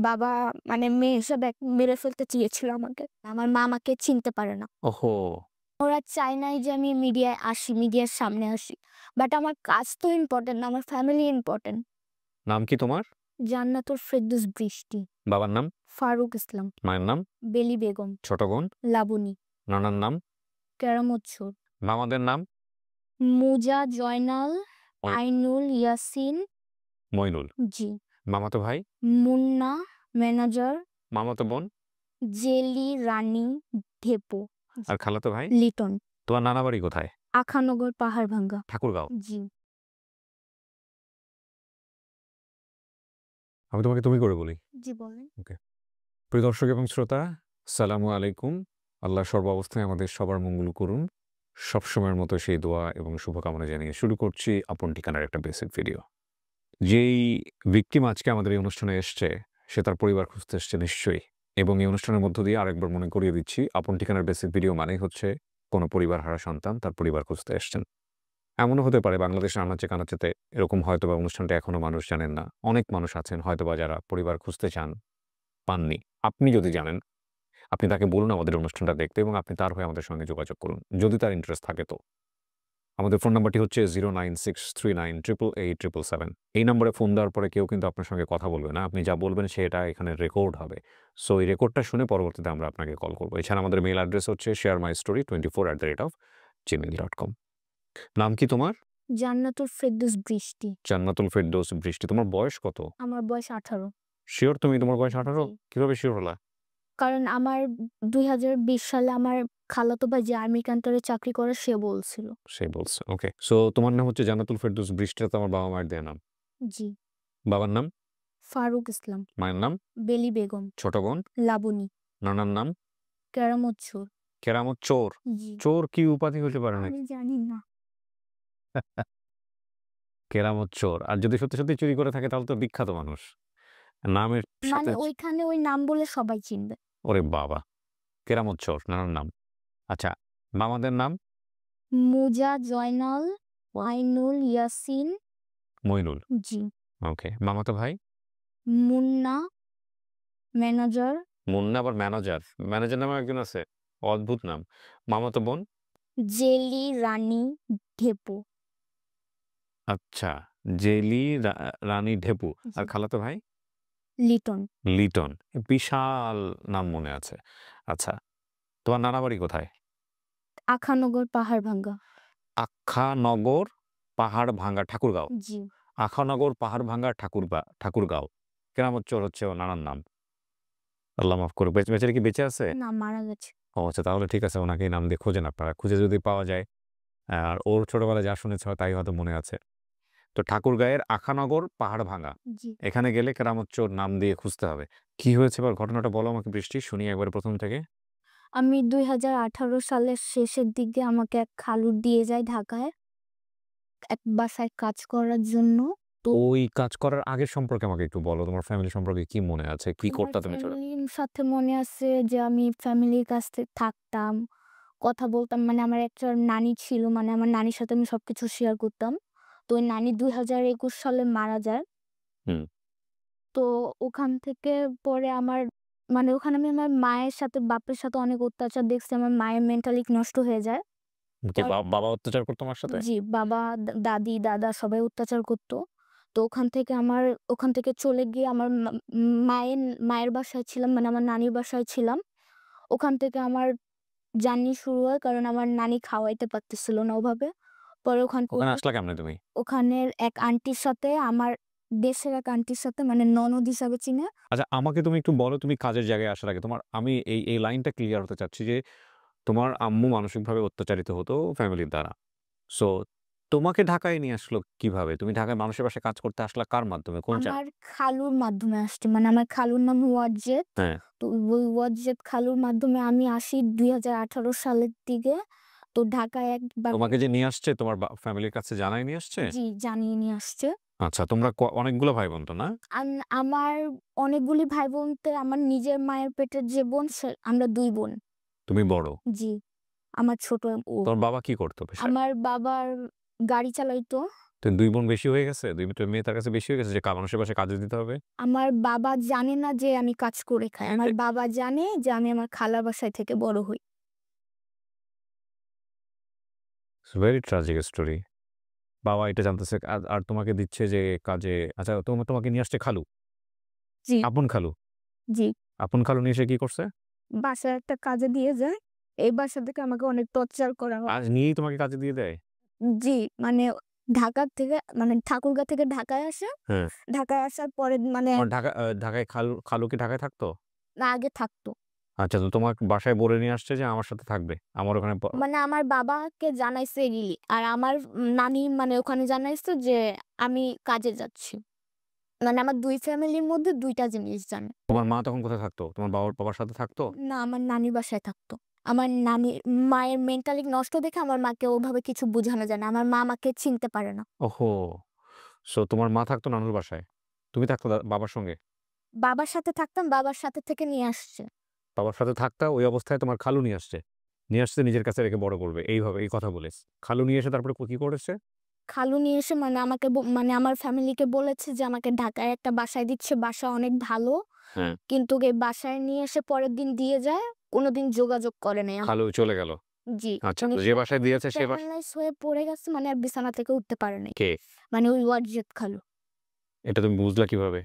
বাবা মানে মেয়ে হিসেবে মেরে ফেলতে চেয়েছিল আমাকে। আমার মা আমাকে চিনতে পারে না। ওহো! ওরা চায় নাই যে আমি মিডিয়ায় আসি, মিডিয়ার সামনে আসি। বাট আমার কাজ তো ইম্পোর্টেন্ট না, আমার ফ্যামিলি ইম্পোর্টেন্ট। নাম কি তোমার? জান্নাতুল ফেরদৌস বৃষ্টি। বাবার নাম? ফারুক ইসলাম। মায়ের নাম? বেলি বেগম। ছোট বোন? লাবণী। নানার নাম? কেরামত ছোট। মামাদের নাম? মুজা, জয়নাল, আইনুল, ইয়াসিন। মইনুল। জি। মামাতো ভাই? মুন্না, ম্যানেজার। মামাতো বোন? জেলি, রানী, ঢেপো। আর খালাতো ভাই? লিটন। তোমার নানা বাড়ি কোথায়? আখানগর, পাহাড়ভাঙ্গা। ঠাকুরগাঁও। জি। আমি তোমাকে তুমি করে বলি। জি বলেন। ওকে। প্রিয় দর্শক এবং শ্রোতা, আসসালামু আলাইকুম। আল্লাহ সর্বাবস্থায় আমাদের সবার মঙ্গল করুন। সবসময়ের মতো সেই দোয়া এবং শুভকামনা জানিয়ে শুরু করছি আপন ঠিকানার একটা বেসিক ভিডিও। যেই ভিকটিম আজকে আমাদের এই অনুষ্ঠানে এসছে, সে তার পরিবার খুঁজতে এসছে নিশ্চয়ই। এবং এই অনুষ্ঠানের মধ্য দিয়ে আরেকবার মনে করিয়ে দিচ্ছি, আপন ঠিকানার বেসিক ভিডিও মানেই হচ্ছে কোনো পরিবার হারা সন্তান তার পরিবার খুঁজতে এসছেন। এমনও হতে পারে বাংলাদেশের আনাচে কানাচেতে এরকম হয়তোবা অনুষ্ঠানটা এখনো মানুষ জানেন না। অনেক মানুষ আছেন হয়তোবা যারা পরিবার খুঁজতে চান, পাননি। আপনি যদি জানেন, আপনি তাকে বলুন আমাদের অনুষ্ঠানটা দেখতে এবং আপনি তার হয়ে আমাদের সঙ্গে যোগাযোগ করুন। যদি তার ইন্টারেস্ট থাকে তো। আমাদের ফোন নাম্বারটি হচ্ছে 09639887777। এই নম্বরে ফোন দেওয়ার পরে কেউ কিন্তু আপনার সঙ্গে কথা বলবে না। আপনি যা বলবেন সেটা এখানে রেকর্ড হবে। সো এই রেকর্ডটা শুনে পরবর্তীতে আমরা আপনাকে কল করব। এছাড়া আমাদের মেইল অ্যাড্রেস হচ্ছে sharemystory24@gmail.com। নাম কি তোমার? জান্নাতুল ফেরদৌস বৃষ্টি। জান্নাতুল ফেরদৌস বৃষ্টি। তোমার বয়স কত? আমার বয়স 18। শিওর তুমি তোমার বয়স 18? জি। কিভাবে শিওর হলা? কারণ আমার 2020 সালে আমার খালাতো ভাই যে আর্মি ক্যান্টারে চাকরি করে সে বলছিল। সে বলছে। ওকে। সো তোমার নাম হচ্ছে জান্নাতুল ফেরদৌস বৃষ্টি, তো আমার বাবা-মায়ের দেয়া নাম। জি। বাবার নাম? ফারুক ইসলাম। মায়ের নাম? বেলি বেগম। ছোট বোন? লাবণী। নানার নাম? কেরামত ছোট। কেরামত চোর। জি। চোর কি উপাধি হতে পারে নাকি? আমি জানি না। কেরামত চোর। আর যদি সত্যি, সত্যি চুরি করে থাকে তাহলে তো বিখ্যাত মানুষ। নামের সাথে মানে ওইখানে ওই নাম বলে সবাই চিনবে। ওরে বাবা! কেরামত চোর, নানার নাম। আচ্ছা, মামাদের নাম? মুজা, জয়নাল, আইনুল, ইয়াসিন। মইনুল। জি। ওকে। মামাতো ভাই? মুন্না, ম্যানেজার। মুন্না আবার ম্যানেজার। ম্যানেজার নামেও একজন আছে? অদ্ভুত নাম। মামাতো বোন? জেলি, রানী, ঢেপো। আচ্ছা, জেলি, রানী, ঢেপু। আর জি। খালাতো ভাই? লিটন। লিটন। বিশাল নাম মনে আছে। আচ্ছা, তোমার নানা বাড়ি কোথায়? আখানগর, পাহাড়ভাঙ্গা। আখানগর, পাহাড়ভাঙ্গা, ঠাকুরগাঁও। জি। আখানগর, পাহাড়ভাঙ্গা, ঠাকুরগাঁও। কেরামত চোর হচ্ছে ওর নানার নাম। আল্লাহ মাফ করুক। বেচারি কি বেঁচে আছে? না, মারা গেছে। ও আচ্ছা, তাহলে ঠিক আছে, ওনাকেই নাম দিয়ে খোঁজেন আপনারা। খুঁজে যদি পাওয়া যায়, আর ওর ছোটবেলায় যা শুনেছে তাই হয়তো মনে আছে। তো ঠাকুরগাঁয়ের আখানগর, পাহাড়ভাঙ্গা। জি। এখানে গেলে কেরামত চোর নাম দিয়ে খুঁজতে হবে। কি হয়েছে এবার ঘটনাটা বলো আমাকে বৃষ্টি, শুনি একবারে প্রথম থেকে। আমি 2018 সালের শেষের দিকে আমাকে এক খালু দিয়ে যায় ঢাকায় এক বাসায় কাজ করার জন্য। তো ওই কাজ করার আগের সম্পর্কে আমাকে একটু বলো। তোমার ফ্যামিলি সম্পর্কে কি মনে আছে? কি আমার করতা তুমি ছোট? ফ্যামিলির সাথে মনে আছে যে আমি ফ্যামিলির কাছ থেকে থাকতাম, কথা বলতাম। মানে আমার একটা নানি ছিল, মানে আমার নানির সাথে আমি সবকিছু শেয়ার করতাম। তো ওই নানি 2021 সালে মারা যায়। হুম। তো ওখান থেকে পরে আমার মানে ওখানে আমি আমার মায়ের সাথে বাপের সাথে অনেক অত্যাচার দেখছি। আমার মায়ের মেন্টালি নষ্ট হয়ে যায়। কি পর বাবা অত্যাচার করতো তোমার সাথে? জি, বাবা, দাদি, দাদা সবাই অত্যাচার করত। তো ওখান থেকে চলে গিয়ে আমার মায়ের বাসায় ছিলাম, মানে আমার নানির বাসায় ছিলাম। ওখান থেকে আমার জার্নি শুরু হয়, কারণ আমার নানি খাওয়াইতে পারতেছিল না ওভাবে। পরে ওখানে আসলা কেমনে তুমি? ওখানের এক আন্টির সাথে, আমার দেশের এক আন্টির সাথে, মানে ননদ হিসাবে চিনে। আচ্ছা, আমাকে তুমি একটু বলো, তুমি কাজের জায়গায় আসার আগে আমি এই লাইনটা ক্লিয়ার হতে চাচ্ছি যে তোমার আম্মু মানসিকভাবে অত্যাচারিত হতো ফ্যামিলির দ্বারা। সো তোমাকে ঢাকায় নিয়ে আসলো কিভাবে? তুমি ঢাকায় মানুষের বাসায় কাজ করতে আসলা কার মাধ্যমে? কোন আমার খালুর মাধ্যমে আসছে, মানে আমার খালুর নাম ওয়াজেদ। হ্যাঁ। তো ওই ওয়াজেদ খালুর মাধ্যমে আমি আসি 2018 সালের দিকে। তো ঢাকায় একবার তোমাকে যে নিয়ে আসছে তোমার ফ্যামিলির কাছে জানাই নিয়ে আসছে? জি, জানিয়ে নিয়ে আসছে। আচ্ছা, তোমরা অনেকগুলো ভাই বোন তো না? আমার অনেকগুলি ভাই বলতে আমার নিজের মায়ের পেটের যে বোন আমরা 2 বোন। তুমি বড়। জি, আমার ছোট ও। তোমার বাবা কি করতো পেশায়? আমার বাবার গাড়ি চালাইতো। তো ২ বোন বেশি হয়ে গেছে? ২ মেয়ে তার কাছে বেশি হয়ে গেছে যে মানুষের বাসায় কাজে দিতে হবে? আমার বাবা জানে না যে আমি কাজ করে খাই। আমার বাবা জানে যে আমি আমার খালার বাসায় থেকে বড় হই। It's very tragic story. বাবা এটা জানতেছে আর আর তোমাকে দিচ্ছে যে কাজে আচ্ছা তোমাকে নিয়ে আসছে খালু, জি, আপন খালু। জি। আপন খালু নিয়ে এসে কি করছে? বাসায় একটা কাজে দিয়ে যায়। এই বাসা থেকে আমাকে অনেক টর্চার করা হয়। আজ নিয়েই তোমাকে কাজে দিয়ে দেয়? জি, মানে ঠাকুরগাঁও থেকে ঢাকায় আসে। হ্যাঁ। ঢাকায় আসার পরে মানে ঢাকায় খালু কি ঢাকায় থাকতো? না আগে থাকতো। আচ্ছা তো তোমার বাসায় বলে নিয়ে আসছে যে আমার সাথে থাকবে। আমার ওখানে মানে আমার বাবাকে জানাইছে রিলি। আর আমার নানি মানে ওখানে জানাইছে যে আমি কাজে যাচ্ছি। মানে আমার ২ ফ্যামিলির মধ্যে ২ টা জিনিস জানে। তোমার মা তখন কোথায় থাকতো? তোমার বাবার সাথে থাকতো? না আমার নানির বাসায় থাকতো। আমার মায়ের মেন্টালি নষ্ট দেখে আমার মাকে ওভাবে কিছু বুঝানো যায় না। আমার মা আমাকে চিনতে পারে না। ওহো! সো তোমার মা থাকতো নানুর বাসায়। তুমি থাকতো বাবার সঙ্গে। বাবার সাথে থাকতাম, বাবার সাথে থেকে নিয়ে আসছে। বাবার সাথে থাকতা ওই অবস্থায় তোমার খালু নিয়ে আসছে। নিয়ে আসছে নিজের কাছে রেখে বড় করবে। এইভাবে এই কথা বলে। খালু নিয়ে এসে তারপরে কি করেছে? খালু নিয়ে এসে মানে আমাকে মানে আমার ফ্যামিলিকে বলেছে যে আমাকে ঢাকায় একটা বাসায় দিচ্ছে। বাসা অনেক ভালো। হ্যাঁ। কিন্তু এই বাসায় নিয়ে এসে পরের দিন দিয়ে যায়। কোনদিন যোগাযোগ করে নাই। খালু চলে গেল। জি, আচ্ছা উনি তো যে বাসায় দিয়েছে সে প্যারালাইজ হয়ে পড়ে গেছে মানে আর বিছানা থেকে উঠতে পারে নাই। কে? মানে ওই ওয়ারজেদ খালু। এটা তুমি বুঝলা কিভাবে?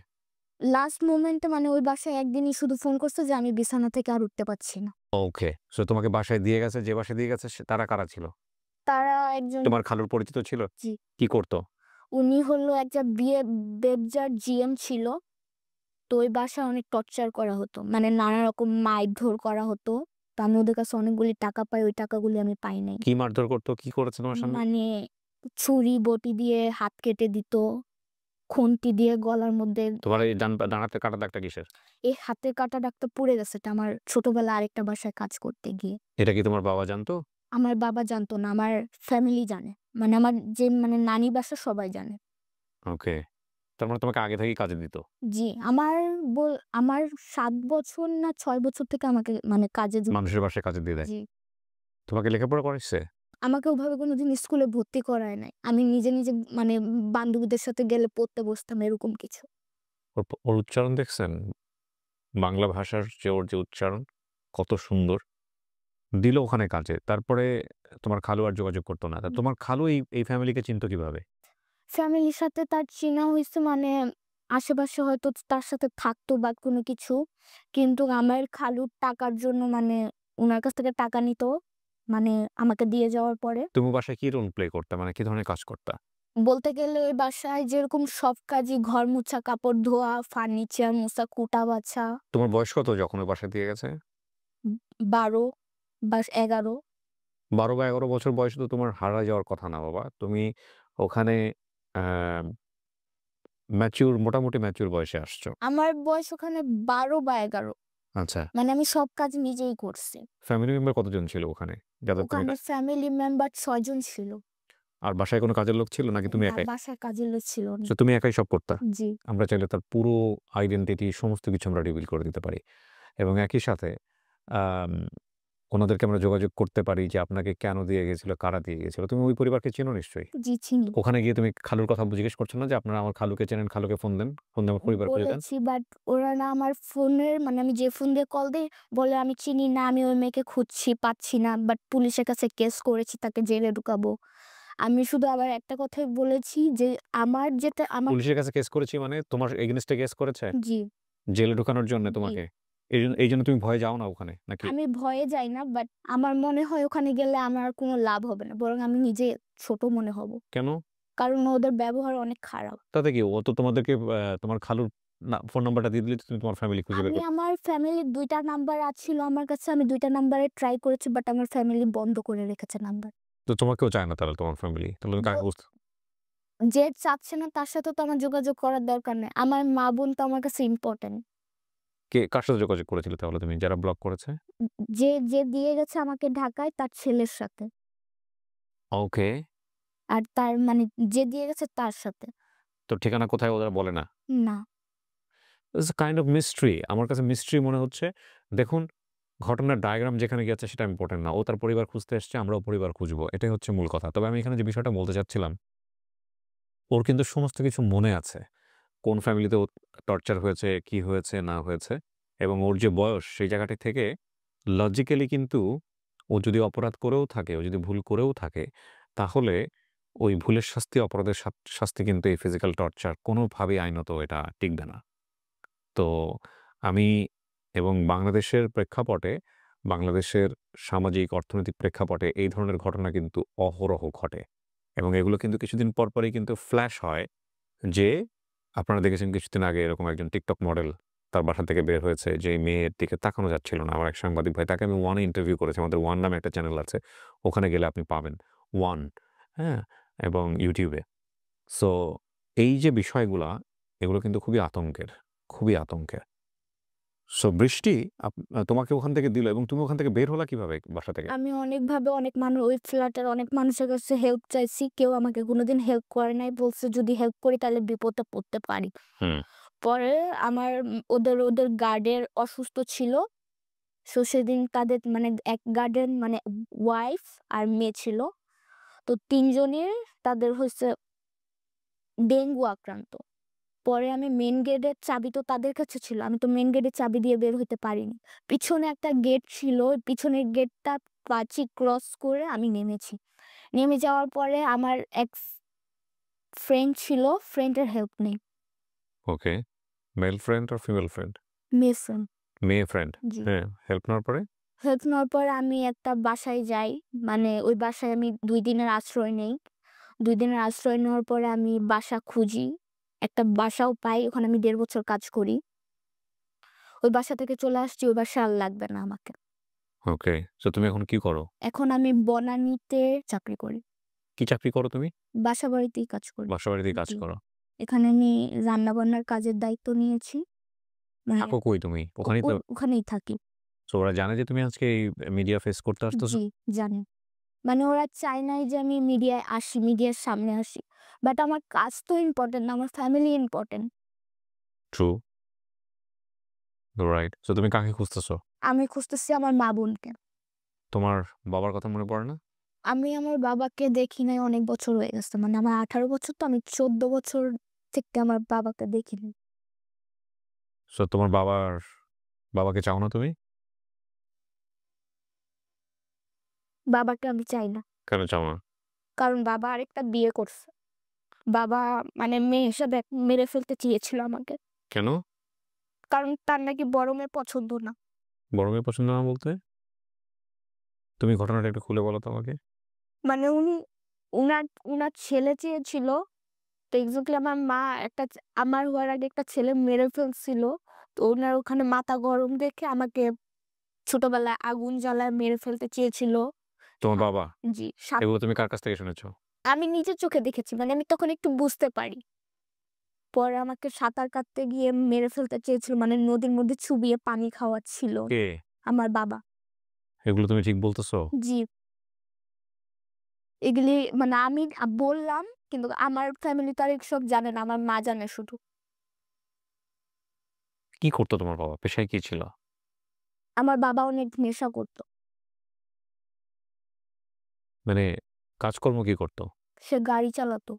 লাস্ট মোমেন্টে মানে ওই বাসায় একদিনই শুধু ফোন করছে যে আমি বিছানা থেকে আর উঠতে পারছি না। ওকে। সো তোমাকে বাসায় দিয়ে গেছে, যে বাসায় দিয়ে গেছে তারা কারা ছিল? তারা একজন তোমার খালুর পরিচিত ছিল? জি, কি করত? উনি হলো একটা ব্যবসার জিএম ছিল। তো ওই বাসায় অনেক টর্চার করা হতো। মানে নানা রকম মারধর করা হতো। তো আমি ওদের কাছে অনেকগুলি টাকা পাই, ওই টাকাগুলি আমি পাই নাই। কি মারধর করত? কি করেছে তোমার সামনে? মানে ছুরি বটি দিয়ে হাত কেটে দিত, খুন্তি দিয়ে গলার মধ্যে তোমার এই ডান হাতের কাটা দাগটা কিসের? এই হাতের কাটা দাগটা পড়ে গেছে। এটা আমার ছোটবেলায় আরেকটা বাসায় কাজ করতে গিয়ে। এটা কি তোমার বাবা জানতো? আমার বাবা জানতো না, আমার ফ্যামিলি জানে। মানে আমার যে মানে নানি বাসা সবাই জানে। ওকে। তার মানে তোমাকে আগে থেকেই কাজে দিত। জি, আমার ৭ বছর না ৬ বছর থেকে আমাকে মানে কাজে মানুষের বাসায় কাজে দিয়ে দেয়। জি। তোমাকে লেখাপড়া করাইছে? আমাকে ওভাবে কোনোদিন স্কুলে ভর্তি করায় নাই। আমি নিজে, নিজে মানে বান্ধবীদের সাথে গেলে পড়তে বসতাম এরকম কিছু। ওর উচ্চারণ দেখছেন? বাংলা ভাষার যে ওর যে উচ্চারণ কত সুন্দর। দিল ওখানে কাজে। তারপরে তোমার খালু আর যোগাযোগ করত না। তা তোমার খালু এই ফ্যামিলিকে চিনতো কিভাবে? ফ্যামিলির সাথে তার চেনা হইছে মানে আশেপাশে হয়তো তার সাথে থাকতো বা কোনো কিছু। কিন্তু আমার খালুর টাকার জন্য মানে উনার কাছ থেকে টাকা নিত। মানে আমাকে দিয়ে যাওয়ার পরে। তুমি বাসায় কি রোল প্লে করতা? মানে কি ধরনের কাজ করতা? বলতে গেলে ওই বাসায় যেরকম সব কাজই ঘর মুছা, কাপড় ধোয়া, ফার্নিচার মোছা, কুটা বাছা তোমার বয়স কত যখন ওই বাসায় দিয়ে গেছে? ১২ বা ১১ ১২ বা ১১ বছর বয়সে তো তোমার হারায় যাওয়ার কথা না বাবা। তুমি ওখানে আ মোটামুটি ম্যাচিউর বয়সে আসছো। আমার বয়স ওখানে ১২ বা ১১ আচ্ছা। মানে আমি সব কাজ নিজেই করছি। ফ্যামিলি মেম্বার কতজন ছিল ওখানে? যাদের তুমি ওখানে ফ্যামিলি মেম্বার ৬ জন ছিল। আর বাসায় কোনো কাজের লোক ছিল নাকি তুমি না একাই? বাসায় কাজের লোক ছিল না। সো তুমি একাই সব করতা? জি। আমরা চাইলে তার পুরো আইডেন্টিটি সমস্ত কিছু আমরা রিভিল করে দিতে পারি। এবং একই সাথে আম ওনাদেরকে আমরা যোগাযোগ করতে পারি যে আপনাকে কেন দিয়ে গেছিল, কারা দিয়ে গেছিল। তুমি ওই পরিবারকে চেনো নিশ্চয়ই? জি চিনি। ওখানে গিয়ে তুমি খালুর কথা জিজ্ঞেস করছো না যে আপনারা আমার খালুকে চেনেন, খালুকে ফোন দেন। ফোন দিয়ে আমার পরিবার খুঁজে দেন। বলেছি বাট ওরা না আমার ফোনের মানে আমি যে ফোন দিয়ে কল দেই বলে আমি চিনি না, আমি ওই মেয়েকে খুঁজছি, পাচ্ছি না। বাট পুলিশের কাছে কেস করেছি, তাকে জেলে ঢুকাবো। আমি শুধু আবার একটা কথাই বলেছি যে আমার যেটা আমার পুলিশের কাছে কেস করেছি মানে তোমার এগেইনস্ট এ কেস করেছে? জি, জেলে ঢোকানোর জন্য জি। তোমাকে? এইজন্য তুমি ভয়ে যাও না ওখানে নাকি? আমি ভয়ে যাই না বাট আমার মনে হয় ওখানে গেলে আমার কোনো লাভ হবে না। বরং আমি নিজে ছোট মনে হব। কেন? কারণ ওদের ব্যবহার অনেক খারাপ। তাতে কি? ও তো তোমাদেরকে তোমার খালুর ফোন নাম্বারটা দিয়ে দিলেই তো তুমি তোমার ফ্যামিলি খুঁজে বের আমি আমার ফ্যামিলির ২ টা নাম্বার ছিল আমার কাছে। আমি ২ টা নাম্বারে ট্রাই করেছি বাট আমার ফ্যামিলি বন্ধ করে রেখেছে নাম্বার। তো তোমাকেও চায় না তাহলে তোমার ফ্যামিলি। তাহলে তুমি ব কাকে যে চাচ্ছে না তার সাথে তো আমার যোগাযোগ করার দরকার নেই। আমার মা-বোন তো আমার কাছে ইম্পোর্টেন্ট। কার সাথে যোগাযোগ করেছিলে তাহলে তুমি যারা ব্লক করেছে? যে দিয়ে গেছে আমাকে ঢাকায় তার ছেলের সাথে। ওকে। আর তার মানে যে দিয়ে গেছে তার সাথে। তো ঠিকানা কোথায় ওরা বলে না? না। It's a kind of mystery. আমার কাছে মিস্ট্রি মনে হচ্ছে। দেখুন, ঘটনার ডায়াগ্রাম যেখানে গেছে সেটা ইম্পোর্টেন্ট না। ও তার পরিবার খুঁজতে এসছে, আমরাও পরিবার খুঁজবো। এটাই হচ্ছে মূল কথা। তবে আমি এখানে যে বিষয়টা বলতে চাচ্ছিলাম ওর কিন্তু সমস্ত কিছু মনে আছে। কোন ফ্যামিলিতে ও টর্চার হয়েছে, কি হয়েছে না হয়েছে এবং ওর যে বয়স সেই জায়গাটি থেকে লজিক্যালি কিন্তু ও যদি অপরাধ করেও থাকে, ও যদি ভুল করেও থাকে, তাহলে ওই ভুলের শাস্তি, অপরাধের শাস্তি কিন্তু এই ফিজিক্যাল টর্চার কোনোভাবেই আইনত এটা টিকবে না। তো আমি এবং বাংলাদেশের প্রেক্ষাপটে, বাংলাদেশের সামাজিক অর্থনৈতিক প্রেক্ষাপটে এই ধরনের ঘটনা কিন্তু অহরহ ঘটে এবং এগুলো কিন্তু কিছুদিন পরপরই কিন্তু ফ্ল্যাশ হয় যে আপনারা দেখেছেন কিছুদিন আগে এরকম একজন টিকটক মডেল তার বাসা থেকে বের হয়েছে যে মেয়ের দিকে তাকানো যাচ্ছিল না। আমার এক সাংবাদিক ভাই তাকে আমি ওয়ানে ইন্টারভিউ করেছি। আমাদের ওয়ান নামে একটা চ্যানেল আছে। ওখানে গেলে আপনি পাবেন ওয়ান, হ্যাঁ? এবং ইউটিউবে। সো এই যে বিষয়গুলা এগুলো কিন্তু খুবই আতঙ্কের, খুবই আতঙ্কের। সো বৃষ্টি তোমাকে ওখান থেকে দিল এবং তুমি ওখান থেকে বের হলা কিভাবে বাসা থেকে? আমি অনেকভাবে অনেক মানুষ ওই ফ্ল্যাটের অনেক মানুষের কাছে হেল্প চাইছি। কেউ আমাকে কোনোদিন হেল্প করে নাই। বলছে যদি হেল্প করি তাহলে বিপদে পড়তে পারি। হুম, পরে আমার ওদের গার্ডের অসুস্থ ছিল। সো সেদিন তাদের মানে এক গার্ডের মানে ওয়াইফ আর মেয়ে ছিল। তো ৩ জনের তাদের হইছে ডেঙ্গু আক্রান্ত। পরে আমি মেইন গেটের চাবি তো তাদের কাছে ছিল। আমি তো মেইন গেটের চাবি দিয়ে বের হইতে পারিনি। পিছনে একটা গেট ছিল। ওই পিছনের গেটটা পাঁচিল ক্রস করে আমি নেমেছি। নেমে যাওয়ার পরে আমার এক ফ্রেন্ড ছিল। ফ্রেন্ডের হেল্প নেই। Okay. Male friend or female friend? মেয়ে ফ্রেন্ড। মেয়ে ফ্রেন্ড। জি। হ্যাঁ, হেল্প নেওয়ার পরে? হেল্প নেওয়ার পরে আমি একটা বাসায় যাই। মানে ওই বাসায় আমি ২ দিনের আশ্রয় নেই। ২ দিনের আশ্রয় নেওয়ার পরে আমি বাসা খুঁজি। একটা বাসাও পাই। ওখানে আমি ১.৫ বছর কাজ করি। ওই বাসা থেকে চলে আসছি। ওই বাসায় আর লাগবে না আমাকে। ওকে। সো তুমি এখন কি করো? এখন আমি বনানীতে চাকরি করি। কি চাকরি করো তুমি? বাসাবাড়িতেই কাজ করি। বাসাবাড়িতেই কাজ জি। করো। এখানে আমি রান্না-বান্নার কাজের দায়িত্ব নিয়েছি। মানে থাকো কই তুমি? ওখানেই তো। ওখানেই থাকি। সো ওরা জানে যে তুমি আজকে এই মিডিয়া ফেস করতে আসতেছো? জি, জানি। মানে ওরা চায় নাই যে আমি মিডিয়ায় আসি, মিডিয়ার সামনে আসি। বাট আমার কাজ তো ইম্পোর্টেন্ট না, আমার family important. True, right. So তুমি কাকে খুঁজতেছো? আমি খুঁজতেছি আমার মা-বোনকে। তোমার বাবার কথা মনে পড়ে না? আমি আমার বাবাকে দেখি নাই অনেক বছর হয়ে গেছে। মানে আমার ১৮ বছর তো আমি ১৪ বছর থেকে আমার বাবাকে দেখি নাই। সো তোমার বাবাকে চাও না তুমি? বাবাকে আমি চাই না। কেন চাও না? কারণ বাবা আরেকটা বিয়ে করছে। বাবা মানে মেয়ে হিসাবে মেরে ফেলতে চেয়েছিল আমাকে। কেন? কারণ তার নাকি বড় মেয়ে পছন্দ না। বড় মেয়ে পছন্দ না বলতে? তুমি ঘটনাটা একটু খুলে বলো তো আমাকে। মানে উনার উনার ছেলে চেয়েছিল। তো এক্সাক্টলি আমার মা আমার হওয়ার আগে একটা ছেলে মেরে ফেলছিল। তো উনার ওখানে মাথা গরম দেখে আমাকে ছোটবেলায় আগুন জ্বালায় মেরে ফেলতে চেয়েছিল। তোমার আ বাবা? জি, এগুলো তুমি কার কাছ থেকে শুনেছো? আমি নিজের চোখে দেখেছি। মানে আমি তখন একটু বুঝতে পারি। পরে আমাকে সাঁতার কাটতে গিয়ে মেরে ফেলতে চেয়েছিল। মানে নদীর মধ্যে চুবিয়ে পানি খাওয়াচ্ছিল কে? আমার বাবা। এগুলো তুমি ঠিক বলতেছো? জি, এগুলি মানে আমি বললাম কিন্তু আমার ফ্যামিলি তো আর এসব জানে না। আমার মা জানে শুধু। কি করতো তোমার বাবা? পেশায় কি ছিল? আমার বাবা অনেক নেশা করত। মানে কাজকর্ম কি করতো? সে গাড়ি চালাতো।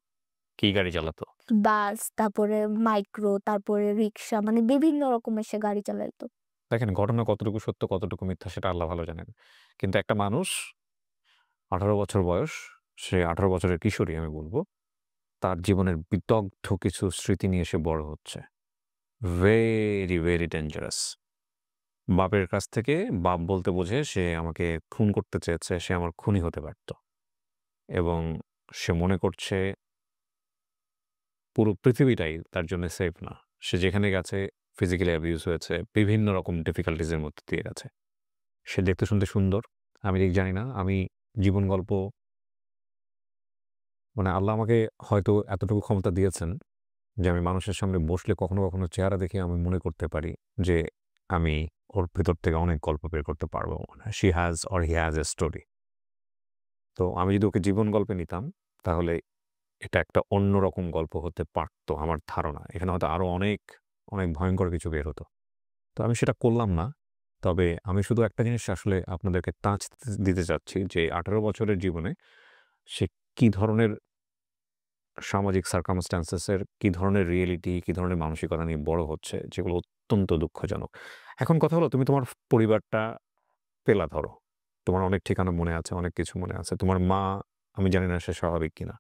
কি গাড়ি চালাতো? বাস, তারপরে মাইক্রো, তারপরে রিক্সা মানে বিভিন্ন রকমের সে গাড়ি চালাইতো। দেখেন ঘটনা কতটুকু সত্য কতটুকু মিথ্যা সেটা আল্লাহ ভালো জানেন। কিন্তু একটা মানুষ ১৮ বছর বয়স, সে ১৮ বছরের কিশোরী আমি বলব। তার জীবনের বিদগ্ধ কিছু স্মৃতি নিয়ে সে বড় হচ্ছে। Very, very dangerous. বাপের কাছ থেকে বাপ বলতে বোঝে সে আমাকে খুন করতে চেয়েছে, সে আমার খুনি হতে পারত। এবং সে মনে করছে পুরো পৃথিবীটাই তার জন্য সেফ না। সে যেখানে গেছে ফিজিক্যালি অ্যাবিউজ হয়েছে, বিভিন্ন রকম ডিফিকাল্টিজ এর মধ্যে দিয়ে গেছে। সে দেখতে শুনতে সুন্দর। আমি ঠিক জানি না। আমি জীবন গল্প মানে আল্লাহ আমাকে হয়তো এতটুকু ক্ষমতা দিয়েছেন যে আমি মানুষের সামনে বসলে কখনো, কখনো চেহারা দেখে আমি মনে করতে পারি যে আমি ওর ভেতর থেকে অনেক গল্প বের করতে পারবো। she has or he has a story. তো আমি যদি ওকে জীবন গল্পে নিতাম তাহলে এটা একটা অন্যরকম গল্প হতে পারত আমার ধারণা। এখানে হয়তো আরো অনেক, অনেক ভয়ংকর কিছু বের হতো। তো আমি সেটা করলাম না। তবে আমি শুধু একটা জিনিস আসলে আপনাদেরকে টাচ দিতে চাচ্ছি যে ১৮ বছরের জীবনে সে কি ধরনের সামাজিক সার্কামস্ট্যান্সেস এর কি ধরনের রিয়েলিটি, কি ধরনের মানসিকতা নিয়ে বড় হচ্ছে, যেগুলো অত্যন্ত দুঃখজনক। এখন কথা হলো, তুমি তোমার পরিবারটা পেলা ধরো। তোমার অনেক ঠিকানা মনে আছে, অনেক কিছু মনে আছে। তোমার মা, আমি জানি না সে স্বাভাবিক কিনা।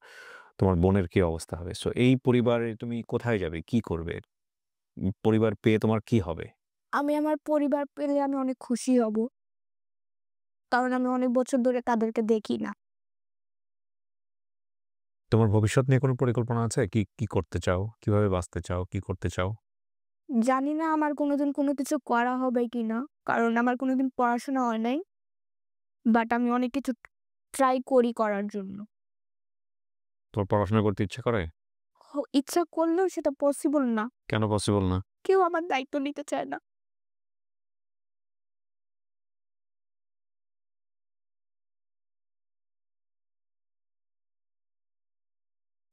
তোমার বোনের কি অবস্থা হবে? সো এই পরিবারে তুমি কোথায় যাবে? কি করবে? পরিবার পেয়ে তোমার কি হবে? আমি আমার পরিবার পেলে আমি অনেক খুশি হব। কারণ আমি অনেক বছর ধরে তাদেরকে দেখি না। তোমার ভবিষ্যৎ নিয়ে কোনো পরিকল্পনা আছে? কি করতে চাও? কিভাবে বাঁচতে চাও? কি করতে চাও? জানি না আমার কোনোদিন কোনো কিছু করা হবে কিনা। কারণ আমার কোনোদিন পড়াশোনা হয় নাই। বাট আমি অনেক কিছু ট্রাই করি করার জন্য। তোমার পড়াশোনা করতে ইচ্ছা করে? ইচ্ছা করলেও সেটা পসিবল না। কেন পসিবল না? কেউ আমার দায়িত্ব নিতে চায় না।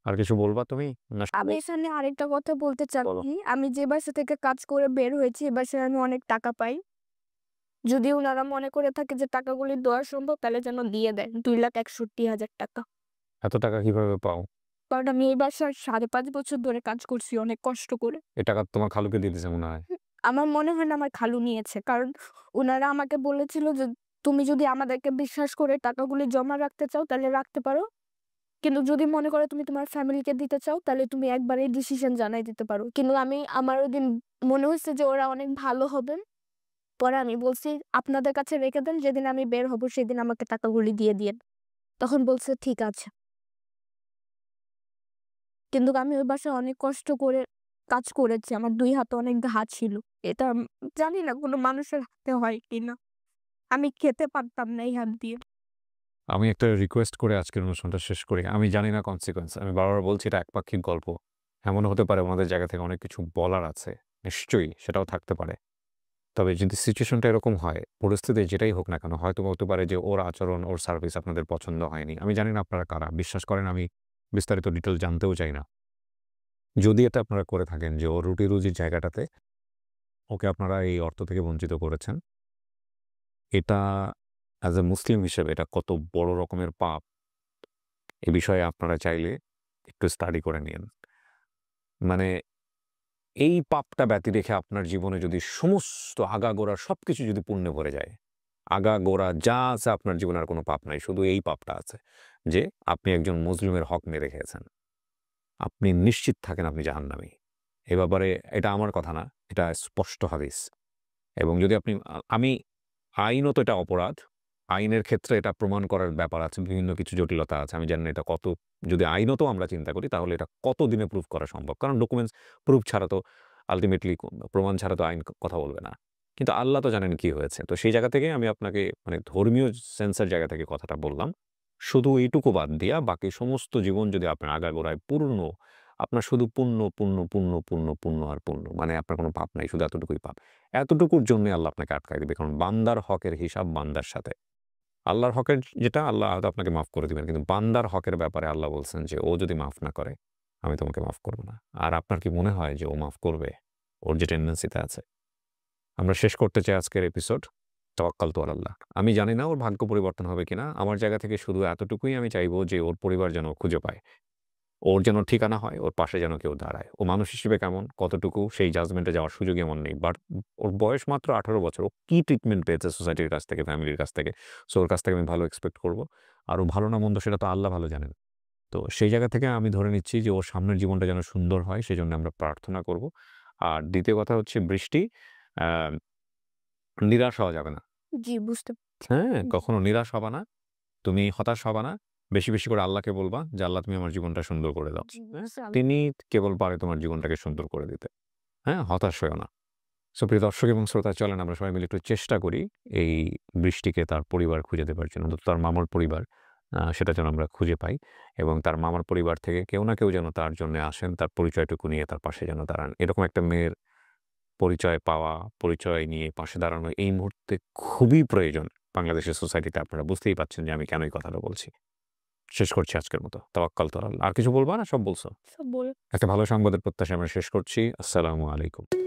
আর কিছু বলবা তুমি? না আমি এখানে আরেকটা কথা বলতে বলো। চাচ্ছি। আমি যে বাসা থেকে কাজ করে বের হয়েছি, এ বাসায় আমি অনেক টাকা পাই। যদি উনারা মনে করে থাকে যে টাকাগুলি দেওয়া সম্ভব, তাহলে যেন দিয়ে দেন। 2,61,000 টাকা। এত টাকা কিভাবে পাও? কারণ আমি এই বাসায় 5.5 বছর ধরে কাজ করছি অনেক কষ্ট করে। এ টাকা তোমার খালুকে দিয়ে দিছে মনে হয়। আমার মনে হয় না আমার খালু নিয়েছে। কারণ উনারা আমাকে বলেছিল যে, "তুমি যদি আমাদেরকে বিশ্বাস করে টাকাগুলি জমা রাখতে চাও, তাহলে রাখতে পারো। কিন্তু যদি মনে করো তুমি তোমার ফ্যামিলিকে দিতে চাও, তাহলে তুমি একবারেই ডিসিশন জানাই দিতে পারো।" কিন্তু আমার ওইদিন মনে হইছে যে ওরা অনেক ভালো হবেন। পরে আমি বলছি, "আপনাদের কাছে রেখে দেন। যেদিন আমি বের হব সেদিন আমাকে টাকাগুলি দিয়ে দিয়েন।" তখন বলছে, "ঠিক আছে।" কিন্তু আমি ওই বাসায় অনেক কষ্ট করে কাজ করেছি। আমার 2 হাতে অনেক ঘা ছিল। এটা জানি না কোনো মানুষের হাতে হয় কিনা। আমি খেতে পারতাম না এই হাত দিয়ে। আমি একটা রিকোয়েস্ট করে আজকের অনুষ্ঠানটা শেষ করি। আমি জানি না কনসিকুয়েন্স। আমি বারবার বলছি এটা একপাক্ষিক গল্প। এমনও হতে পারে ওনাদের জায়গা থেকে অনেক কিছু বলার আছে। নিশ্চয়ই সেটাও থাকতে পারে। তবে যদি সিচুয়েশনটা এরকম হয়, পরিস্থিতি যেটাই হোক না কেন, হয়তোবা হতে পারে যে ওর আচরণ, ওর সার্ভিস আপনাদের পছন্দ হয়নি। আমি জানি না আপনারা কারা। বিশ্বাস করেন আমি বিস্তারিত ডিটেইলস জানতেও চাই না। যদি এটা আপনারা করে থাকেন যে ওর রুটি-রুজির জায়গাটাতে ওকে আপনারা এই অর্থ থেকে বঞ্চিত করেছেন, এটা অ্যাজ এ মুসলিম হিসেবে এটা কত বড় রকমের পাপ, এ বিষয়ে আপনারা চাইলে একটু স্টাডি করে নিয়েন। মানে এই পাপটা ব্যতি রেখে আপনার জীবনে যদি সমস্ত আগাগোড়া সবকিছু যদি পুণ্যে ভরে যায়, আগাগোড়া যা আছে আপনার জীবনে আর কোনো পাপ নাই। শুধু এই পাপটা আছে যে আপনি একজন মুসলিমের হক মেরে খেয়েছেন। আপনি নিশ্চিত থাকেন আপনি জাহান্নামী। এ ব্যাপারে এটা আমার কথা না, এটা স্পষ্ট হাদিস। এবং যদি আপনি আমি আইনত এটা অপরাধ। আইনের ক্ষেত্রে এটা প্রমাণ করার ব্যাপার আছে। বিভিন্ন কিছু জটিলতা আছে। আমি জানি না এটা কত, যদি আইনত আমরা চিন্তা করি তাহলে এটা কত দিনে প্রুফ করা সম্ভব। কারণ ডকুমেন্টস প্রুফ ছাড়া তো আল্টিমেটলি প্রমাণ ছাড়া তো আইন কথা বলবে না। কিন্তু আল্লাহ তো জানেন কি হয়েছে। তো সেই জায়গা থেকে আমি আপনাকে মানে ধর্মীয় সেন্সের জায়গা থেকে কথাটা বললাম। শুধু এইটুকু বাদ দিয়া বাকি সমস্ত জীবন যদি আপনার আগাগোড়ায় পূর্ণ, আপনার শুধু পুণ্য, পুণ্য, পুণ্য, পুণ্য, পুণ্য আর পুণ্য। মানে আপনার কোনো পাপ নাই, শুধু এতটুকুই পাপ। এতটুকুর জন্যই আল্লাহ আপনাকে আটকায় দিবে। কারণ বান্দার হকের হিসাব বান্দার সাথে। আল্লাহর হকের যেটা আল্লাহ হয়তো আপনাকে মাফ করে দিবেন। কিন্তু বান্দার হকের ব্যাপারে আল্লাহ বলছেন যে, "ও যদি মাফ না করে, আমি তোমাকে মাফ করব না।" আর আপনার কি মনে হয় যে ও মাফ করবে? ওর যে টেনডেন্সিতে আছে। আমরা শেষ করতে চাই আজকের এপিসোড তাওয়াক্কালতু আলাল্লাহ। আমি জানি না ওর ভাগ্য পরিবর্তন হবে কিনা। আমার জায়গা থেকে শুধু এতটুকুই আমি চাইবো যে ওর পরিবার যেন খুঁজে পায়। ওর যেন ঠিকানা হয়, ওর পাশে যেন কেউ দাঁড়ায়। ও মানুষ হিসেবে কেমন, কতটুকু সেই জাজমেন্টে যাওয়ার সুযোগই আমার নেই। বাট ওর বয়স মাত্র 18 বছর। ও কি ট্রিটমেন্ট পেয়েছে সোসাইটির কাছ থেকে, ফ্যামিলির কাছ থেকে। সো ওর কাছ থেকে আমি ভালো এক্সপেক্ট করব। আর ও ভালো না মন্দ সেটা তো আল্লাহ ভালো জানেন। তো সেই জায়গা থেকে আমি ধরে নিচ্ছি যে ওর সামনের জীবনটা যেন সুন্দর হয় সেজন্য আমরা প্রার্থনা করব। আর দ্বিতীয় কথা হচ্ছে বৃষ্টি, আ নিরাশ হওয়া যাবে না। জি, বুঝতে হ্যাঁ? জি, কখনো নিরাশ হবা না। তুমি হতাশ হবা না। বেশি, বেশি করে আল্লাহকে বলবা যে, "আল্লাহ তুমি আমার জীবনটা সুন্দর করে দাও।" জি, হ্যাঁ? ইনশাআল্লাহ। তিনি কেবল পারে তোমার জীবনটাকে সুন্দর করে দিতে। হ্যাঁ? হতাশ হইও না। সো প্রিয় দর্শক এবং শ্রোতা, চলেন আমরা সবাই মিলে একটু চেষ্টা করি এই বৃষ্টিকে তার পরিবার খুঁজে দেবার জন্য। অন্তত তার মামার পরিবার সেটা যেন আমরা খুঁজে পাই এবং তার মামার পরিবার থেকে কেউ না কেউ যেন তার জন্যে আসেন, তার পরিচয়টুকু নিয়ে তার পাশে যেন দাঁড়ান। এরকম একটা মেয়ের পরিচয় পাওয়া, পরিচয় নিয়ে পাশে দাঁড়ানো এই মুহূর্তে খুবই প্রয়োজন বাংলাদেশের সোসাইটিতে। আপনারা বুঝতেই পারছেন যে আমি কেন এই কথাটা বলছি। শেষ করছি আজকের মতো। তাওয়াক্কালতু আলাল্লাহ। আর কিছু বলবা না? সব বলছো? সব বলে একটা ভালো সংবাদের প্রত্যাশায় আমরা শেষ করছি। আসসালামু আলাইকুম।